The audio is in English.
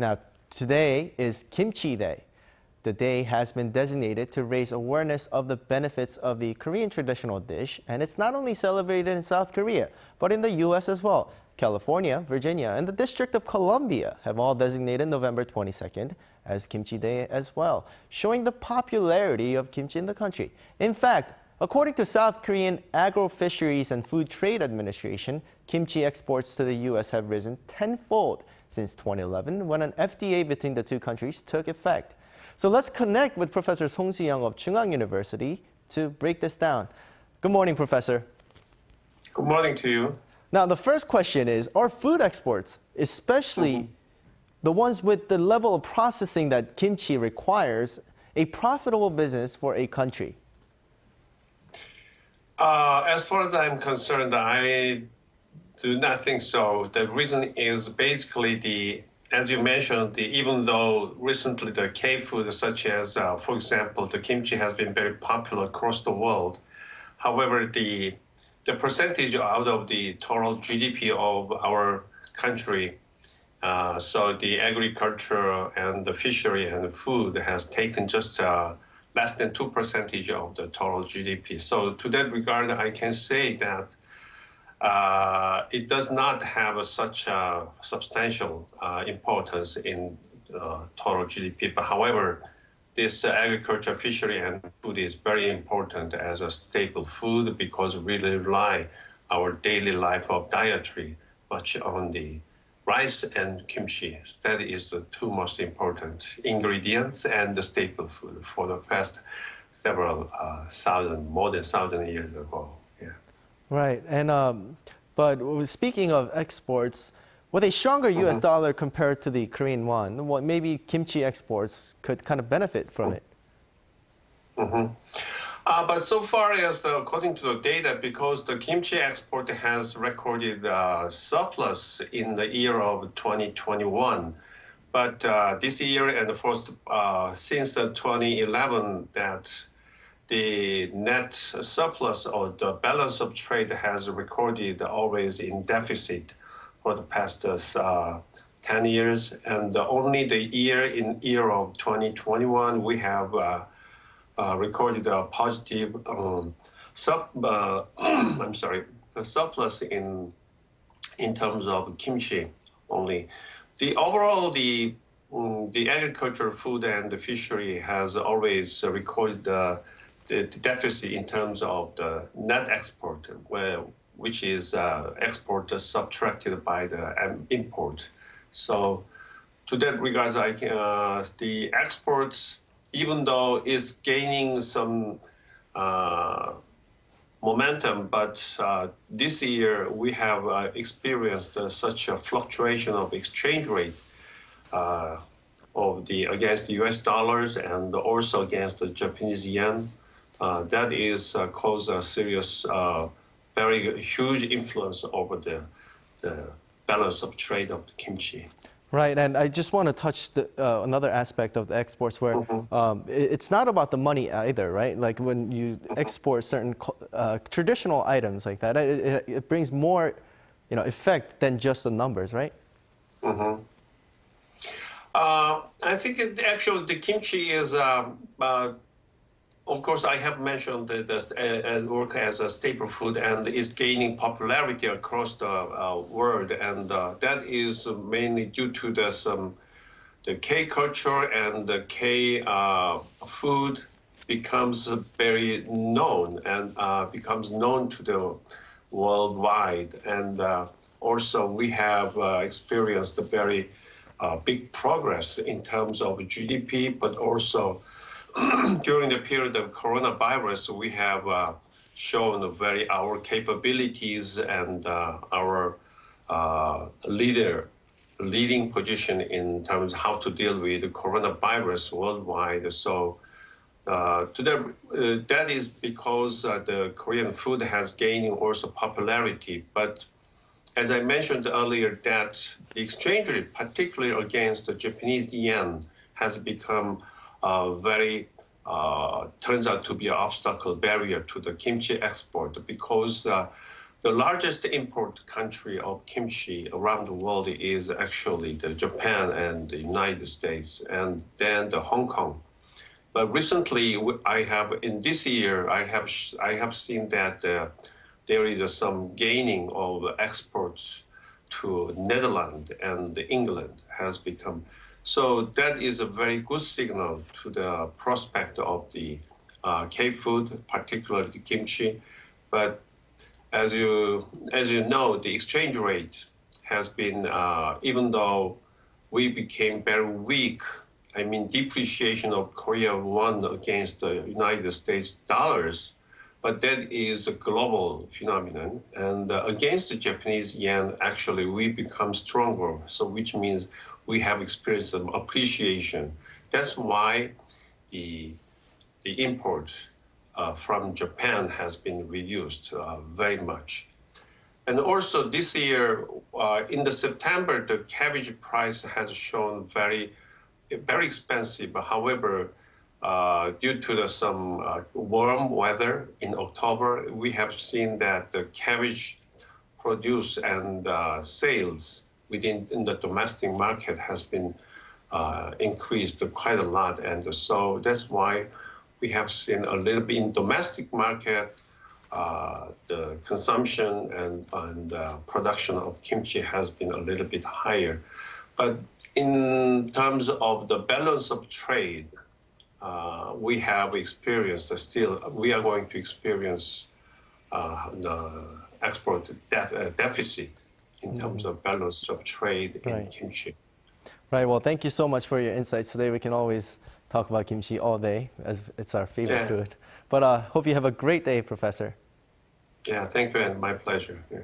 Now, today is Kimchi Day. The day has been designated to raise awareness of the benefits of the Korean traditional dish, and it's not only celebrated in South Korea, but in the U.S. as well. California, Virginia, and the District of Columbia have all designated November 22nd as Kimchi Day as well, showing the popularity of kimchi in the country. In fact, according to South Korean Agro-Fisheries and Food Trade Administration, kimchi exports to the U.S. have risen tenfold since 2011 when an FTA between the two countries took effect. So let's connect with Professor Sooyoung of Chung-ang University to break this down. Good morning, Professor. Good morning to you. Now, the first question is, are food exports, especially the ones with the level of processing that kimchi requires, a profitable business for a country? As far as I'm concerned, I do not think so. The reason is basically as you mentioned, even though recently the K-food, such as, for example, the kimchi has been very popular across the world. However, the percentage out of the total GDP of our country, so the agriculture and the fishery and food has taken just less than 2% of the total GDP. So to that regard, I can say that it does not have such a substantial importance in total GDP. But however, this agriculture, fishery, and food is very important as a staple food because we rely our daily life of dietary much on the rice and kimchi. That is the two most important ingredients and the staple food for the past several more than 1,000 years ago. Yeah. Right, and but speaking of exports, with a stronger U.S. dollar compared to the Korean won, maybe kimchi exports could kind of benefit from it. But so far as according to the data, because the kimchi export has recorded surplus in the year of 2021, but this year and the first since 2011, that the net surplus or the balance of trade has recorded always in deficit for the past 10 years, and only the year of 2021 we have recorded a positive surplus in terms of kimchi only. The overall the agriculture, food, and the fishery has always recorded the deficit in terms of the net export, which is export subtracted by the import. So to that regards, the exports, even though it's gaining some momentum, but this year we have experienced such a fluctuation of exchange rate against the U.S. dollars and also against the Japanese yen. That is caused a serious, very huge influence over the balance of trade of the kimchi. Right, and I just want to touch another aspect of the exports where it's not about the money either, right? Like when you export certain traditional items like that, it brings more, effect than just the numbers, right? I think actually the kimchi is, of course, I have mentioned that work as a staple food and is gaining popularity across the world, and that is mainly due to the K culture, and the K food becomes very known and becomes known to the worldwide, and also we have experienced a very big progress in terms of GDP, but also during the period of coronavirus, we have shown our capabilities and our leading position in terms of how to deal with the coronavirus worldwide. So that is because the Korean food has gained also popularity. But as I mentioned earlier, that the exchange rate, particularly against the Japanese yen, has become turns out to be an obstacle barrier to the kimchi export, because The largest import country of kimchi around the world is actually the Japan and the United States, and then the Hong Kong. But recently, in this year, I have seen that there is some gaining of exports to Netherlands and England has become. So that is a very good signal to the prospect of the K-food, particularly the kimchi. But as you know, the exchange rate has been, even though we became very weak, I mean, depreciation of Korea-U.S. against the United States dollars, but that is a global phenomenon. And against the Japanese yen, actually, we become stronger. So which means we have experienced some appreciation. That's why the import from Japan has been reduced very much. And also this year, in the September, the cabbage price has shown very expensive. However, due to some warm weather in October, we have seen that the cabbage produce and sales in the domestic market has been increased quite a lot. And so that's why we have seen a little bit in domestic market, the consumption and production of kimchi has been a little bit higher. But in terms of the balance of trade, we have experienced we are going to experience the export deficit in terms of balance of trade in kimchi. Right. Well, thank you so much for your insights today. We can always talk about kimchi all day, as it's our favorite food. But hope you have a great day, Professor. Yeah, thank you, and my pleasure. Yeah.